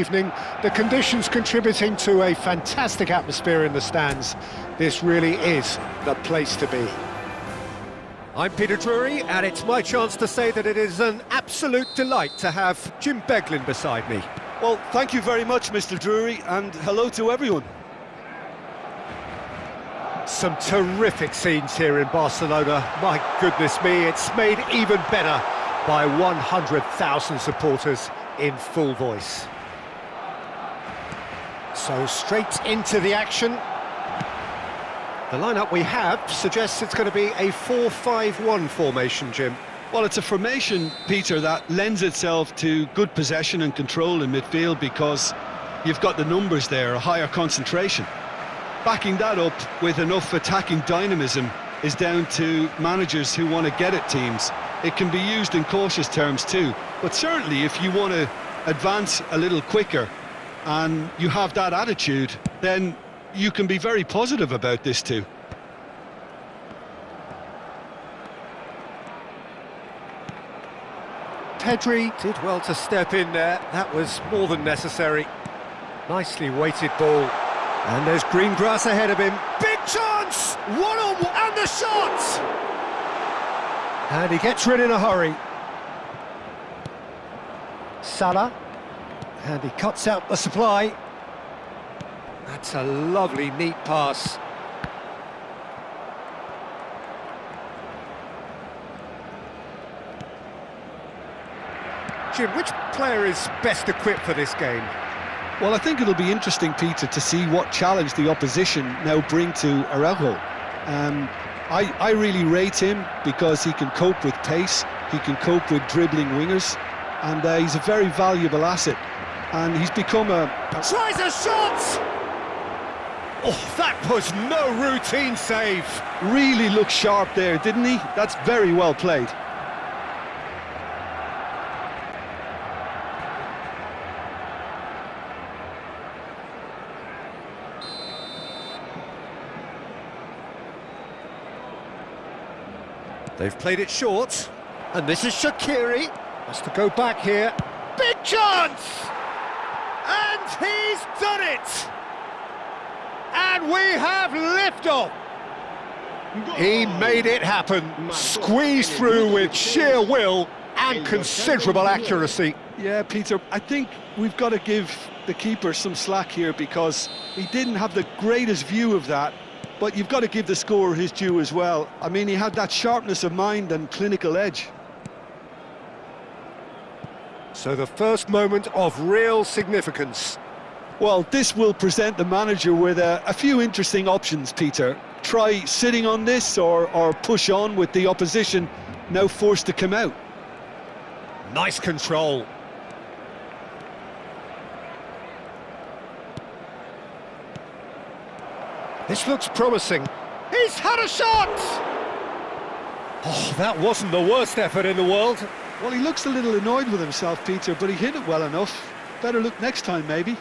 evening. The conditions contributing to a fantastic atmosphere in the stands. This really is the place to be. I'm Peter Drury, and it's my chance to say that it is an absolute delight to have Jim Beglin beside me. Well, thank you very much, Mr. Drury, and hello to everyone. Some terrific scenes here in Barcelona. My goodness me, it's made even better by 100,000 supporters in full voice. So straight into the action. The lineup we have suggests it's going to be a 4-5-1 formation, Jim. Well, it's a formation, Peter, that lends itself to good possession and control in midfield because you've got the numbers there, a higher concentration. Backing that up with enough attacking dynamism is down to managers who want to get at teams. It can be used in cautious terms too, but certainly if you want to advance a little quicker and you have that attitude, then you can be very positive about this too. Pedri did well to step in there. That was more than necessary. Nicely weighted ball. And there's green grass ahead of him. Big chance! One-on-one, and the shot! And he gets rid in a hurry. Salah. And he cuts out the supply. That's a lovely, neat pass. Jim, which player is best equipped for this game? Well, I think it'll be interesting, Peter, to see what challenge the opposition now bring to Araujo. I really rate him because he can cope with pace, he can cope with dribbling wingers, and he's a very valuable asset. And he's become a... Tries a shot! Oh, that was no routine save. Really looked sharp there, didn't he? That's very well played. They've played it short, and this is Shaqiri. Has to go back here. Big chance! And he's done it! And we have liftoff! He made it happen, squeezed through with sheer will and considerable accuracy. Yeah, Peter, I think we've got to give the keeper some slack here because he didn't have the greatest view of that. But you've got to give the scorer his due as well. I mean, he had that sharpness of mind and clinical edge. So the first moment of real significance. Well, this will present the manager with a few interesting options, Peter. Try sitting on this or push on with the opposition now forced to come out. Nice control. This looks promising. He's had a shot! Oh, that wasn't the worst effort in the world. Well, he looks a little annoyed with himself, Peter, but he hit it well enough. Better look next time, maybe.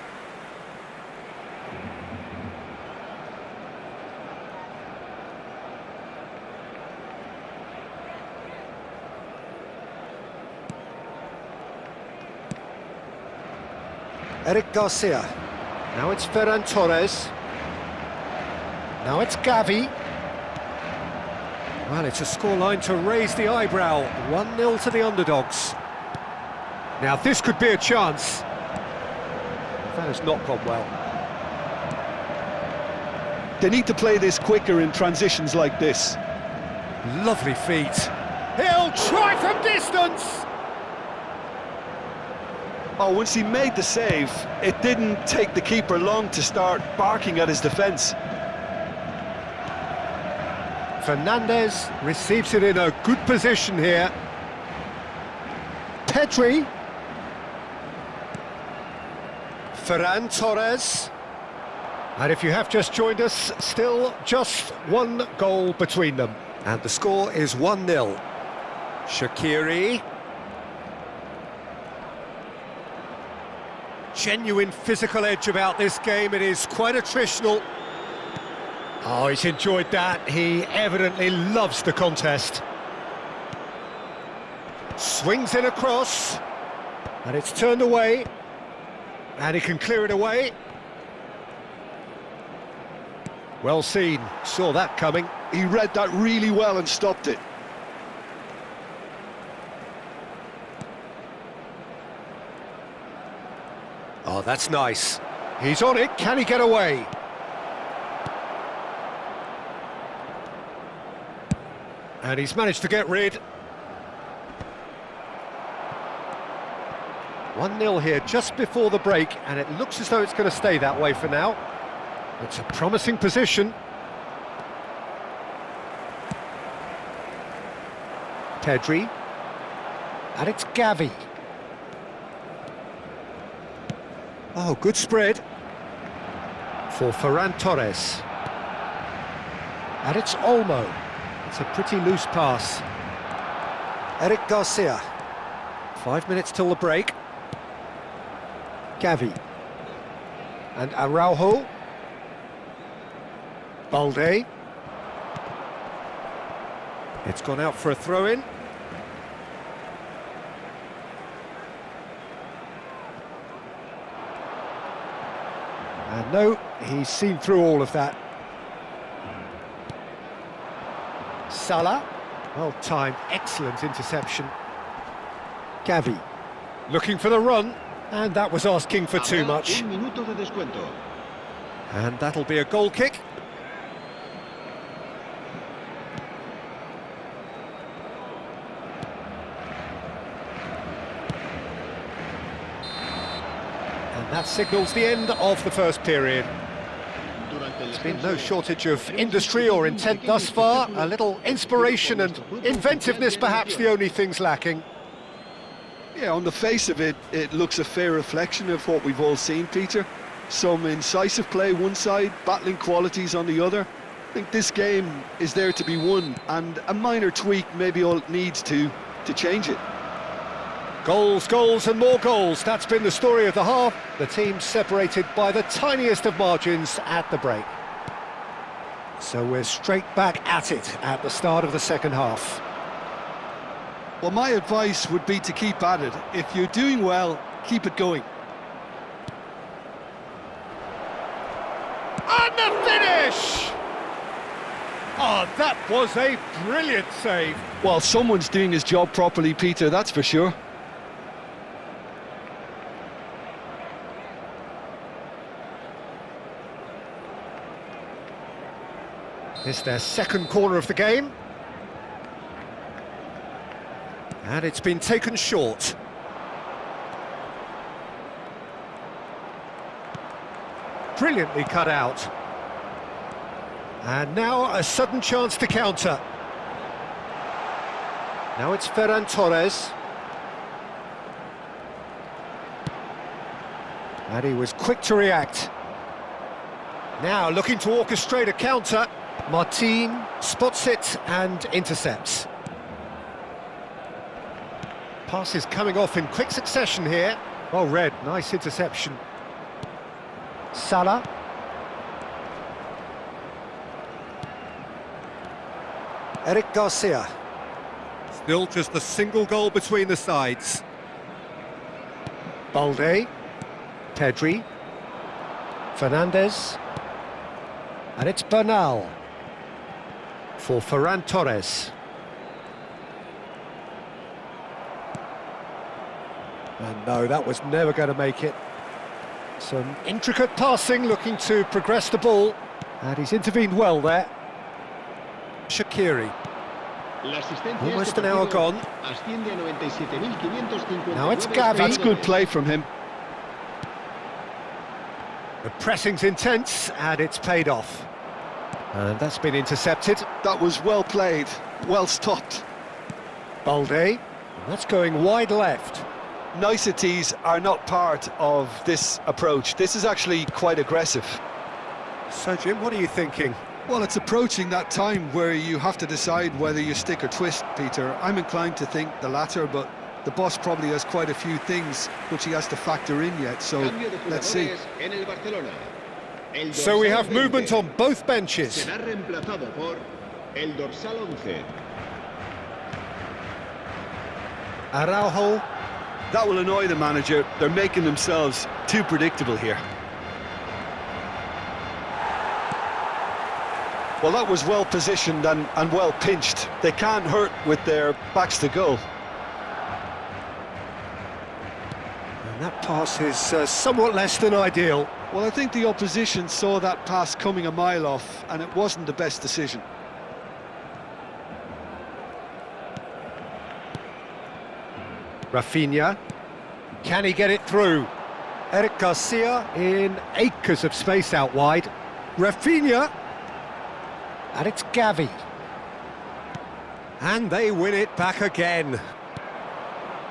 Eric Garcia. Now it's Ferran Torres. Now it's Gavi. Well, it's a scoreline to raise the eyebrow. 1-0 to the underdogs. Now this could be a chance. That has not gone well. They need to play this quicker in transitions like this. Lovely feet. He'll try from distance! Oh, once he made the save, it didn't take the keeper long to start barking at his defence. Fernandez receives it in a good position here. Pedri. Ferran Torres. And if you have just joined us, still just one goal between them. And the score is 1-0. Shaqiri. Genuine physical edge about this game. It is quite attritional. Oh, he's enjoyed that. He evidently loves the contest. Swings in across, and it's turned away. And he can clear it away. Well seen, saw that coming. He read that really well and stopped it. Oh, that's nice. He's on it, can he get away? And he's managed to get rid. 1-0 here just before the break, and it looks as though it's going to stay that way for now. It's a promising position. Pedri. And it's Gavi. Oh, good spread. For Ferran Torres. And it's Olmo. It's a pretty loose pass. Eric Garcia. 5 minutes till the break. Gavi. And Araujo. Balde. It's gone out for a throw-in. And no, he's seen through all of that. Salah. Well timed, excellent interception. Gavi. Looking for the run. And that was asking for too much. And that'll be a goal kick. And that signals the end of the first period. There's been no shortage of industry or intent thus far. A little inspiration and inventiveness perhaps the only things lacking. Yeah, on the face of it, it looks a fair reflection of what we've all seen, Peter. Some incisive play one side, battling qualities on the other. I think this game is there to be won, and a minor tweak maybe all it needs to change it. Goals, goals and more goals. That's been the story of the half. The team separated by the tiniest of margins at the break. So we're straight back at it at the start of the second half. Well, my advice would be to keep at it. If you're doing well, keep it going. And the finish! Oh, that was a brilliant save. Well, someone's doing his job properly, Peter, that's for sure. It's their second corner of the game. And it's been taken short. Brilliantly cut out. And now a sudden chance to counter. Now it's Ferran Torres. And he was quick to react. Now looking to orchestrate a counter. Martin spots it and intercepts. Passes coming off in quick succession here. Well read, nice interception. Salah. Eric Garcia. Still just a single goal between the sides. Balde. Pedri. Fernandez. And it's Bernal. For Ferran Torres. And no, that was never going to make it. Some intricate passing, looking to progress the ball. And he's intervened well there. Shaqiri. Almost an hour gone. Now it's Gavi. That's good play from him. The pressing's intense, and it's paid off. And that's been intercepted. That was well played, well stopped. Balde. That's going wide left. Niceties are not part of this approach. This is actually quite aggressive. So, Jim, what are you thinking? Well, it's approaching that time where you have to decide whether you stick or twist, Peter. I'm inclined to think the latter, but the boss probably has quite a few things which he has to factor in yet, so let's see. So we have movement on both benches. Araujo. That will annoy the manager. They're making themselves too predictable here. Well, that was well positioned and well pinched. They can't hurt with their backs to goal. And that pass is somewhat less than ideal. Well, I think the opposition saw that pass coming a mile off, and it wasn't the best decision. Rafinha. Can he get it through? Eric Garcia in acres of space out wide. Rafinha. And it's Gavi. And they win it back again.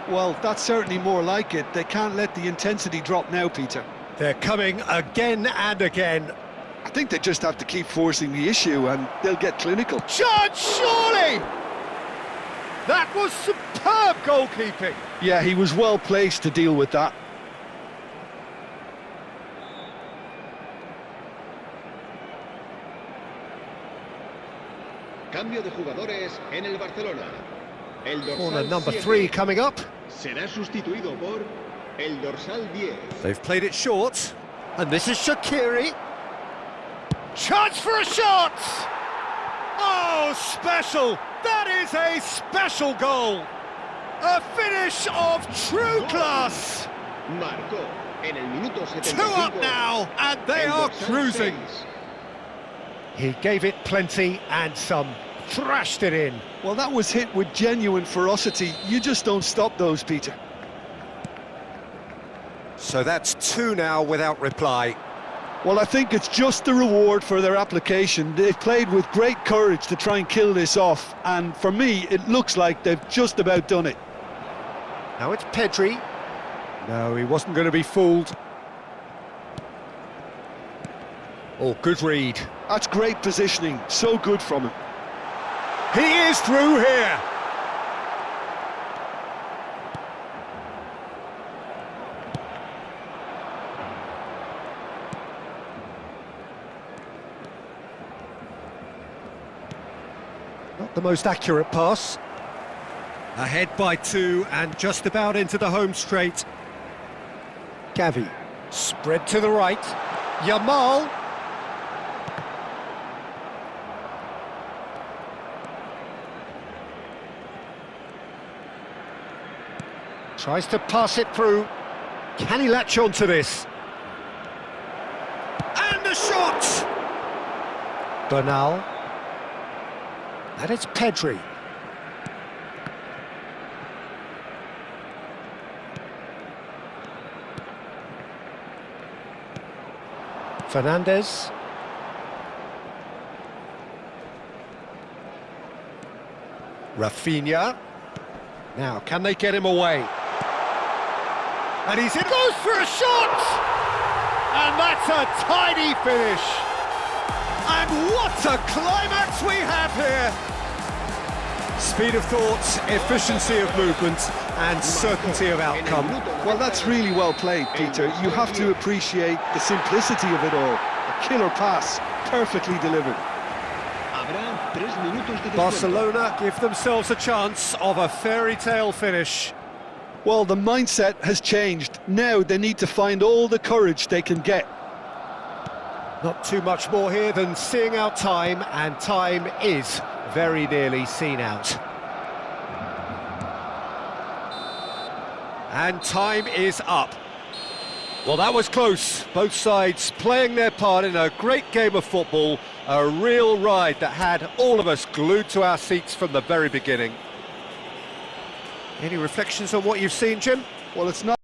Well, that's certainly more like it. They can't let the intensity drop now, Peter. They're coming again and again. I think they just have to keep forcing the issue and they'll get clinical. Chance, surely! That was superb goalkeeping. Yeah, he was well placed to deal with that. Cambio de jugadores en el Barcelona. El Corner dorsal number 7 3 coming up. será sustituido por el dorsal 10. They've played it short. And this is Shaqiri. Chance for a shot! Oh, special! That is a special goal! A finish of true class! Marcó en el minuto 75. 2 up now, and they el are dorsal cruising. 6. He gave it plenty and some. Thrashed it in. Well, that was hit with genuine ferocity. You just don't stop those, Peter. So that's 2 now without reply. Well, I think it's just the reward for their application. They've played with great courage to try and kill this off, and for me, it looks like they've just about done it. Now it's Pedri. No, he wasn't going to be fooled. Oh, good read. That's great positioning, so good from him. He is through here. Not the most accurate pass. Ahead by 2 and just about into the home straight. Gavi. Spread to the right. Yamal. Tries to pass it through. Can he latch on to this? And the shot! Bernal. And it's Pedri. Fernandez. Rafinha. Now, can they get him away? And he's in. Goes for a shot! And that's a tidy finish. And what a climax we have here! Speed of thought, efficiency of movement, and certainty of outcome. Well, that's really well played, Peter. You have to appreciate the simplicity of it all. A killer pass, perfectly delivered. Habrá 3 minutos de descuento. Barcelona give themselves a chance of a fairy tale finish. Well, the mindset has changed. Now they need to find all the courage they can get. Not too much more here than seeing out time, and time is very nearly seen out. And time is up. Well, that was close. Both sides playing their part in a great game of football, a real ride that had all of us glued to our seats from the very beginning. Any reflections on what you've seen, Jim? Well, it's not